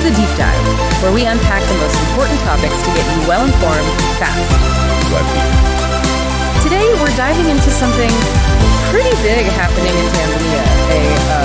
to The Deep Dive, where we unpack the most important topics to get you well-informed fast. Glad to be here. Today, we're diving into something pretty big happening in Tanzania, a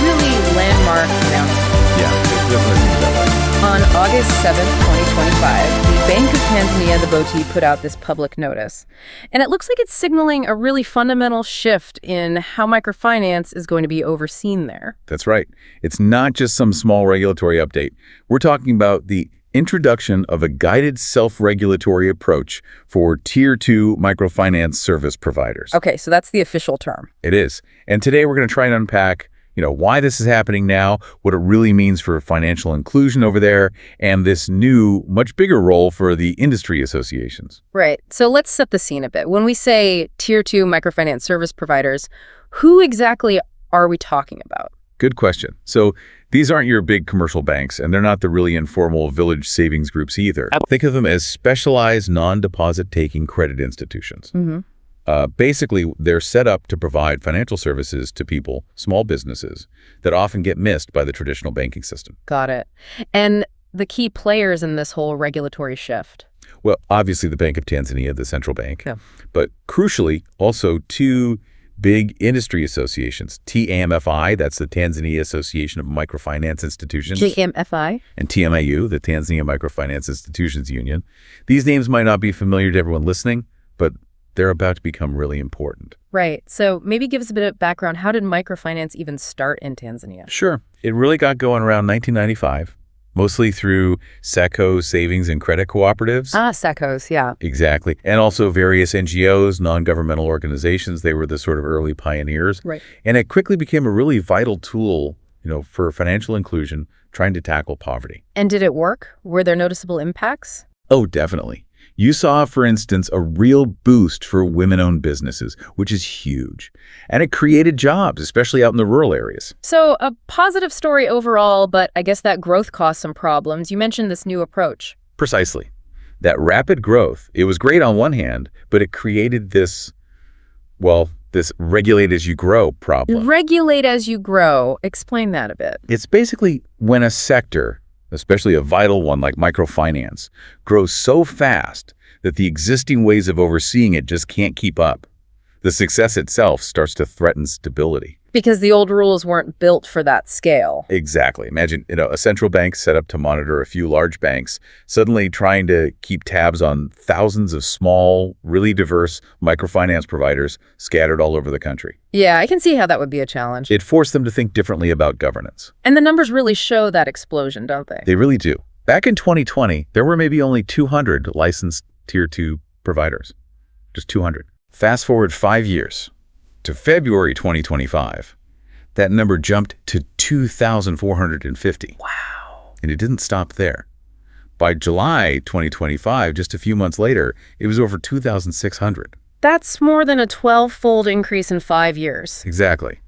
really landmark announcement. Yeah, it definitely seems that way. On August 7th, 2025, the Bank of Tanzania, the BOT, put out this public notice. And it looks like it's signaling a really fundamental shift in how microfinance is going to be overseen there. That's right. It's not just some small regulatory update. We're talking about the introduction of a guided self-regulatory approach for Tier 2 microfinance service providers. Okay, so that's the official term. It is. And today we're going to try and unpack why this is happening now, what it really means for financial inclusion over there, and this new, much bigger role for the industry associations. Right. So let's set the scene a bit. When we say Tier 2 microfinance service providers, who exactly are we talking about? Good question. So these aren't your big commercial banks, and they're not the really informal village savings groups either. Think of them as specialized non-deposit taking credit institutions. Mm-hmm. Basically, they're set up to provide financial services to people, small businesses, that often get missed by the traditional banking system. Got it. And the key players in this whole regulatory shift? Well, obviously the Bank of Tanzania, the central bank, Yeah. but crucially also two big industry associations, TAMFI, that's the Tanzania Association of Microfinance Institutions, JMFI? and TMAU, the Tanzania Microfinance Institutions Union. These names might not be familiar to everyone listening, but they're about to become really important. Right. So maybe give us a bit of background. How did microfinance even start in Tanzania? Sure. It really got going around 1995, mostly through SACCO savings and credit cooperatives. SACCOs, yeah. Exactly. And also various NGOs, non-governmental organizations. They were the sort of early pioneers. Right. And it quickly became a really vital tool, for financial inclusion, trying to tackle poverty. And did it work? Were there noticeable impacts? Oh, definitely. You saw, for instance, a real boost for women-owned businesses, which is huge. And it created jobs, especially out in the rural areas. So a positive story overall, but I guess that growth caused some problems. You mentioned this new approach. Precisely. That rapid growth, it was great on one hand, but it created this regulate as you grow problem. Regulate as you grow. Explain that a bit. It's basically when a sector, especially a vital one like microfinance, grows so fast that the existing ways of overseeing it just can't keep up. The success itself starts to threaten stability. Because the old rules weren't built for that scale. Exactly. Imagine, a central bank set up to monitor a few large banks, suddenly trying to keep tabs on thousands of small, really diverse microfinance providers scattered all over the country. Yeah, I can see how that would be a challenge. It forced them to think differently about governance. And the numbers really show that explosion, don't they? They really do. Back in 2020, there were maybe only 200 licensed Tier 2 providers. Just 200. Fast forward 5 years to February 2025. That number jumped to 2,450. Wow. And it didn't stop there. By July 2025, just a few months later, it was over 2,600. That's more than a 12-fold increase in 5 years. Exactly.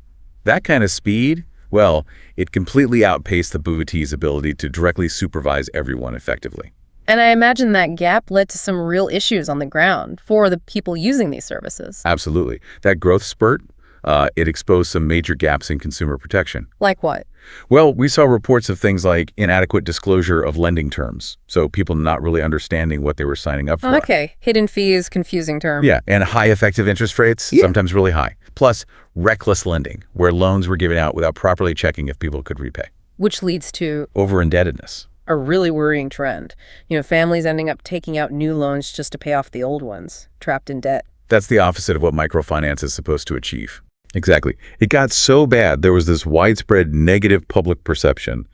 That kind of speed, well, it completely outpaced the BOT's ability to directly supervise everyone effectively. And I imagine that gap led to some real issues on the ground for the people using these services. Absolutely. That growth spurt, it exposed some major gaps in consumer protection. Like what? Well, we saw reports of things like inadequate disclosure of lending terms, so people not really understanding what they were signing up for. Okay. Hidden fees, confusing term. Yeah, and high effective interest rates, sometimes really high. Plus, reckless lending, where loans were given out without properly checking if people could repay. Which leads to Over-indebtedness. a really worrying trend. Families ending up taking out new loans just to pay off the old ones, trapped in debt. That's the opposite of what microfinance is supposed to achieve. Exactly. It got so bad, there was this widespread negative public perception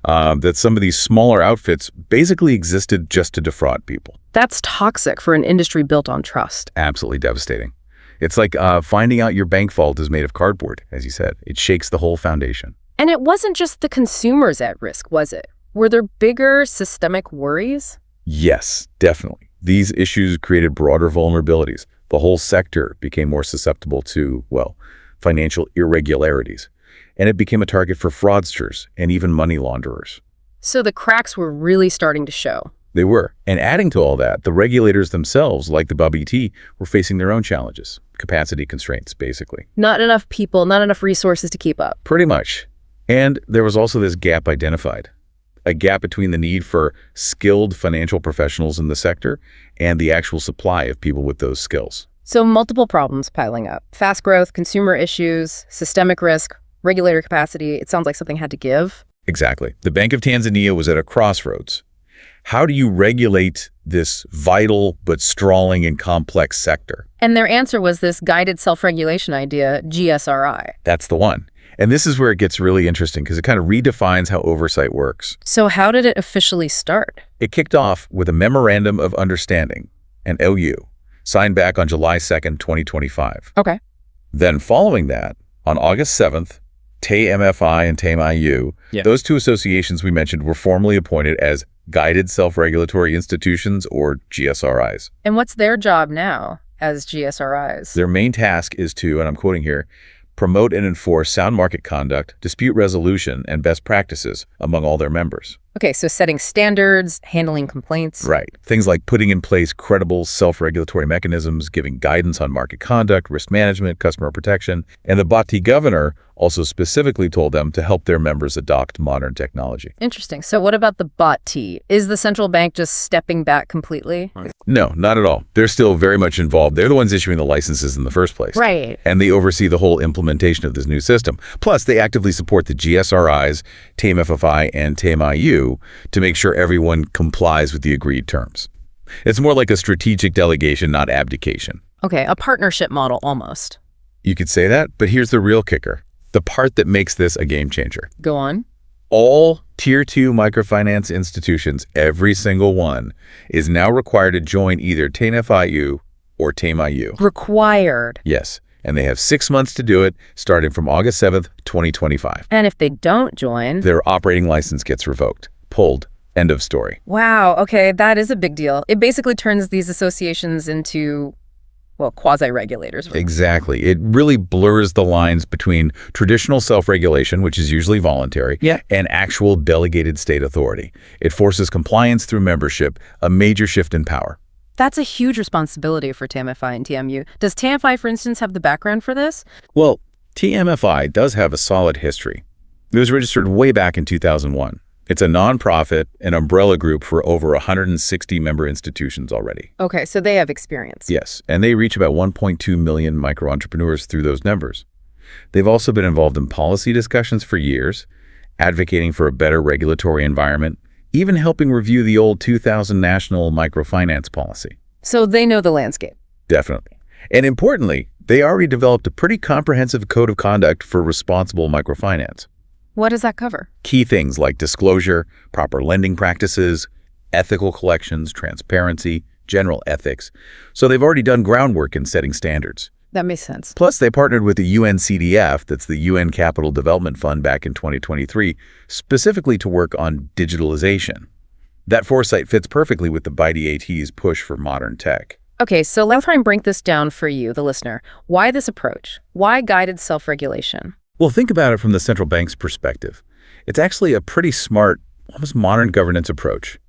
that some of these smaller outfits basically existed just to defraud people. That's toxic for an industry built on trust. Absolutely devastating. It's like finding out your bank vault is made of cardboard, as you said. It shakes the whole foundation. And it wasn't just the consumers at risk, was it? Were there bigger systemic worries? Yes, definitely. These issues created broader vulnerabilities. The whole sector became more susceptible to, financial irregularities. And it became a target for fraudsters and even money launderers. So the cracks were really starting to show. They were. And adding to all that, the regulators themselves, like the BOT, were facing their own challenges. Capacity constraints, basically. Not enough people, not enough resources to keep up. Pretty much. And there was also this gap identified. a gap between the need for skilled financial professionals in the sector and the actual supply of people with those skills. So multiple problems piling up. Fast growth, consumer issues, systemic risk, regulator capacity. It sounds like something had to give. Exactly. The Bank of Tanzania was at a crossroads. How do you regulate this vital but sprawling and complex sector? And their answer was this guided self-regulation idea, GSRI. That's the one. And this is where it gets really interesting because it kind of redefines how oversight works. So how did it officially start? It kicked off with a Memorandum of Understanding, an MOU, signed back on July 2nd, 2025. Okay. Then following that, on August 7th, TAMFI and TAMIU, those two associations we mentioned were formally appointed as Guided Self-Regulatory Institutions, or GSRIs. And what's their job now as GSRIs? Their main task is to, and I'm quoting here, promote and enforce sound market conduct, dispute resolution, and best practices among all their members. Okay, so setting standards, handling complaints. Right. Things like putting in place credible self-regulatory mechanisms, giving guidance on market conduct, risk management, customer protection. And the BOTI governor also specifically told them to help their members adopt modern technology. Interesting. So what about the BOTI? Is the central bank just stepping back completely? No, not at all. They're still very much involved. They're the ones issuing the licenses in the first place. Right. And they oversee the whole implementation of this new system. Plus, they actively support the GSRIs, TAMFFI, and TAMIU to make sure everyone complies with the agreed terms. It's more like a strategic delegation, not abdication. Okay, a partnership model almost. You could say that, but here's the real kicker. The part that makes this a game changer. Go on. All Tier 2 microfinance institutions, every single one, is now required to join either TAMFIU or TAMIU. Required. Yes, and they have 6 months to do it, starting from August 7th, 2025. And if they don't join? Their operating license gets revoked, pulled, end of story. Wow, okay, that is a big deal. It basically turns these associations into, well, quasi-regulators. Exactly. It really blurs the lines between traditional self-regulation, which is usually voluntary, and actual delegated state authority. It forces compliance through membership, a major shift in power. That's a huge responsibility for TAMFI and TMU. Does TAMFI, for instance, have the background for this? Well, TMFI does have a solid history. It was registered way back in 2001. It's a nonprofit, an umbrella group for over 160 member institutions already. Okay, so they have experience. Yes, and they reach about 1.2 million micro-entrepreneurs through those members. They've also been involved in policy discussions for years, advocating for a better regulatory environment, even helping review the old 2000 national microfinance policy. So they know the landscape. Definitely. And importantly, they already developed a pretty comprehensive code of conduct for responsible microfinance. What does that cover? Key things like disclosure, proper lending practices, ethical collections, transparency, general ethics. So they've already done groundwork in setting standards. That makes sense. Plus, they partnered with the UNCDF, that's the UN Capital Development Fund, back in 2023, specifically to work on digitalization. That foresight fits perfectly with the BIDAT's push for modern tech. Okay, so let's try and break this down for you, the listener. Why this approach? Why guided self-regulation? Well, think about it from the central bank's perspective. It's actually a pretty smart, almost modern governance approach.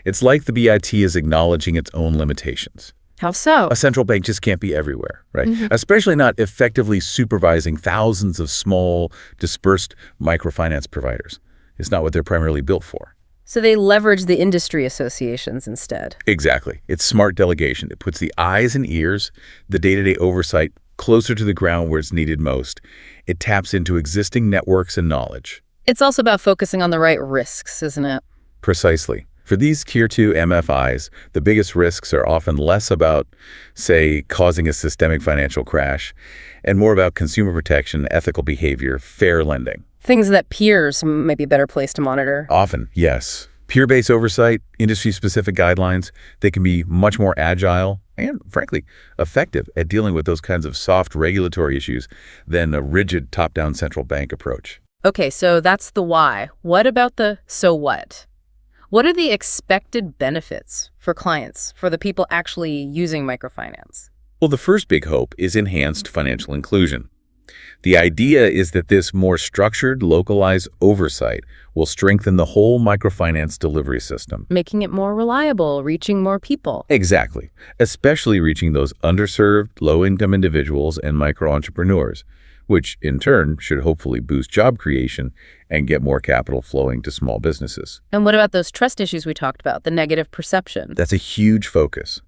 It's like the BIT is acknowledging its own limitations. How so? A central bank just can't be everywhere, right? Especially not effectively supervising thousands of small, dispersed microfinance providers. It's not what they're primarily built for. So they leverage the industry associations instead. Exactly. It's smart delegation. It puts the eyes and ears, the day-to-day oversight, closer to the ground where it's needed most. It taps into existing networks and knowledge. It's also about focusing on the right risks, isn't it? Precisely. For these Tier 2 MFIs, the biggest risks are often less about, say, causing a systemic financial crash, and more about consumer protection, ethical behavior, fair lending. Things that peers may be a better place to monitor. Often, yes. Peer-based oversight, industry-specific guidelines, they can be much more agile and, frankly, effective at dealing with those kinds of soft regulatory issues than a rigid top-down central bank approach. Okay, so that's the why. What about the so what? What are the expected benefits for clients, for the people actually using microfinance? Well, the first big hope is enhanced financial inclusion. The idea is that this more structured, localized oversight will strengthen the whole microfinance delivery system. Making it more reliable, reaching more people. Exactly, especially reaching those underserved, low-income individuals and micro-entrepreneurs, which in turn should hopefully boost job creation and get more capital flowing to small businesses. And what about those trust issues we talked about, the negative perception? That's a huge focus.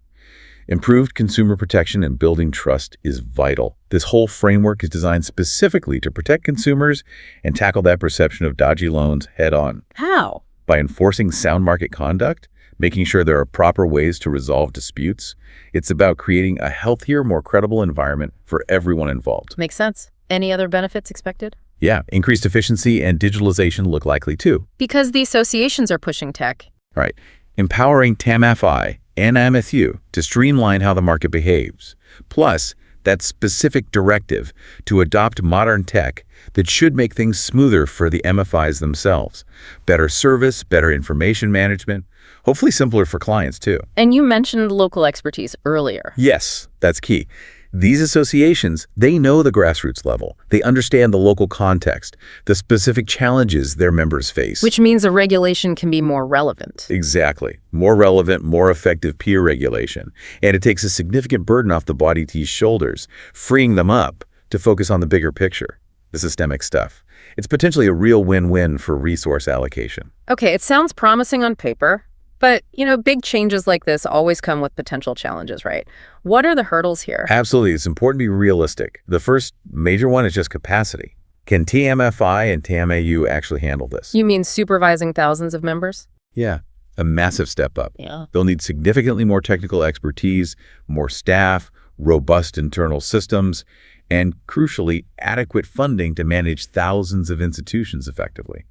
Improved consumer protection and building trust is vital. This whole framework is designed specifically to protect consumers and tackle that perception of dodgy loans head on. How? By enforcing sound market conduct, making sure there are proper ways to resolve disputes. It's about creating a healthier, more credible environment for everyone involved. Makes sense. Any other benefits expected? Yeah, increased efficiency and digitalization look likely too. Because the associations are pushing tech. Right. Empowering TAMFI and MFU to streamline how the market behaves. Plus, that specific directive to adopt modern tech that should make things smoother for the MFIs themselves. Better service, better information management, hopefully simpler for clients too. And you mentioned local expertise earlier. Yes, that's key. These associations, they know the grassroots level. They understand the local context, the specific challenges their members face. Which means a regulation can be more relevant. Exactly. More relevant, more effective peer regulation. And it takes a significant burden off the body T's shoulders, freeing them up to focus on the bigger picture, the systemic stuff. It's potentially a real win-win for resource allocation. Okay, it sounds promising on paper. But, big changes like this always come with potential challenges, right? What are the hurdles here? Absolutely. It's important to be realistic. The first major one is just capacity. Can TMFI and TMAU actually handle this? You mean supervising thousands of members? Yeah, a massive step up. Yeah. They'll need significantly more technical expertise, more staff, robust internal systems, and crucially, adequate funding to manage thousands of institutions effectively.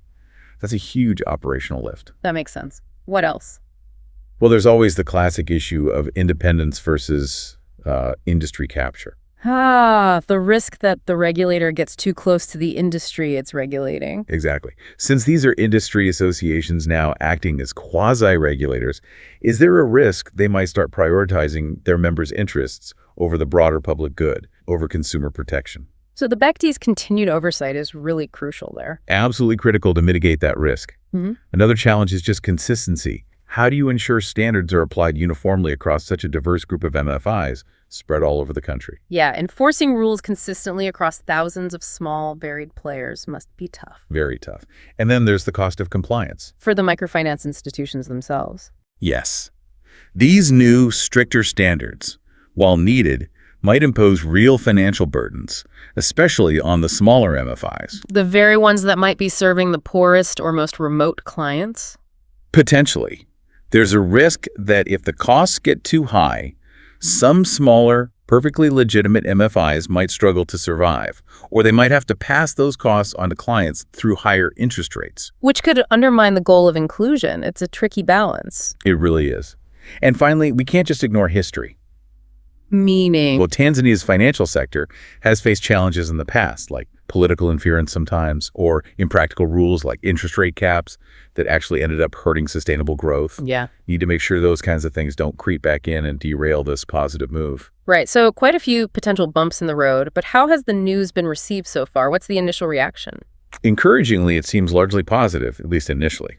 That's a huge operational lift. That makes sense. What else? Well, there's always the classic issue of independence versus industry capture. The risk that the regulator gets too close to the industry it's regulating. Exactly. Since these are industry associations now acting as quasi-regulators, is there a risk they might start prioritizing their members' interests over the broader public good, over consumer protection? So the BECT's continued oversight is really crucial there. Absolutely critical to mitigate that risk. Another challenge is just consistency. How do you ensure standards are applied uniformly across such a diverse group of MFIs spread all over the country? Yeah, enforcing rules consistently across thousands of small, varied players must be tough. Very tough. And then there's the cost of compliance. For the microfinance institutions themselves. Yes. These new, stricter standards, while needed, might impose real financial burdens, especially on the smaller MFIs. The very ones that might be serving the poorest or most remote clients? Potentially. There's a risk that if the costs get too high, some smaller, perfectly legitimate MFIs might struggle to survive, or they might have to pass those costs on to clients through higher interest rates. Which could undermine the goal of inclusion. It's a tricky balance. It really is. And finally, we can't just ignore history. Meaning? Well, Tanzania's financial sector has faced challenges in the past, like political interference sometimes, or impractical rules like interest rate caps that actually ended up hurting sustainable growth. Yeah. Need to make sure those kinds of things don't creep back in and derail this positive move. Right. So quite a few potential bumps in the road, but how has the news been received so far? What's the initial reaction? Encouragingly, it seems largely positive, at least initially.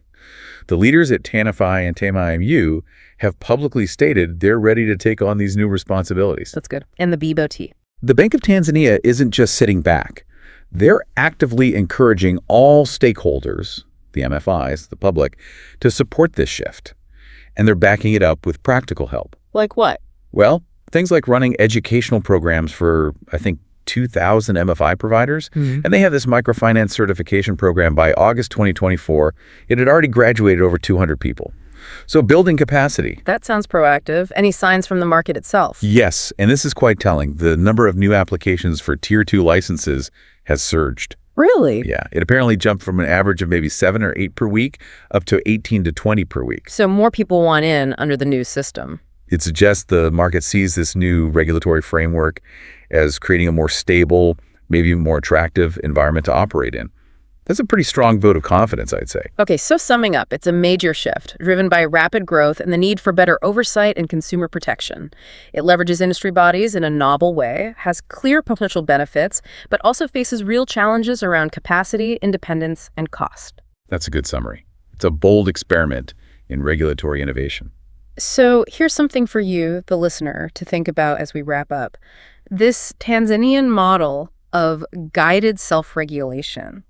The leaders at TANFI and TAMIMU have publicly stated they're ready to take on these new responsibilities. That's good. And the BOT. The Bank of Tanzania isn't just sitting back. They're actively encouraging all stakeholders, the MFIs, the public, to support this shift. And they're backing it up with practical help. Like what? Well, things like running educational programs for, I think, 2,000 MFI providers. And they have this microfinance certification program by August 2024. It had already graduated over 200 people. So building capacity. That sounds proactive. Any signs from the market itself? Yes, and this is quite telling. The number of new applications for Tier 2 licenses has surged. Really? Yeah, it apparently jumped from an average of maybe 7 or 8 per week up to 18 to 20 per week. So more people want in under the new system. It suggests the market sees this new regulatory framework as creating a more stable, maybe more attractive environment to operate in. That's a pretty strong vote of confidence, I'd say. Okay, so summing up, it's a major shift driven by rapid growth and the need for better oversight and consumer protection. It leverages industry bodies in a novel way, has clear potential benefits, but also faces real challenges around capacity, independence, and cost. That's a good summary. It's a bold experiment in regulatory innovation. So here's something for you, the listener, to think about as we wrap up. This Tanzanian model of guided self-regulation.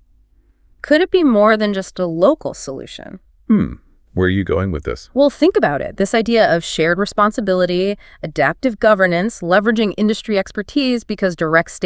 Could it be more than just a local solution? Where are you going with this? Well, think about it. This idea of shared responsibility, adaptive governance, leveraging industry expertise because direct state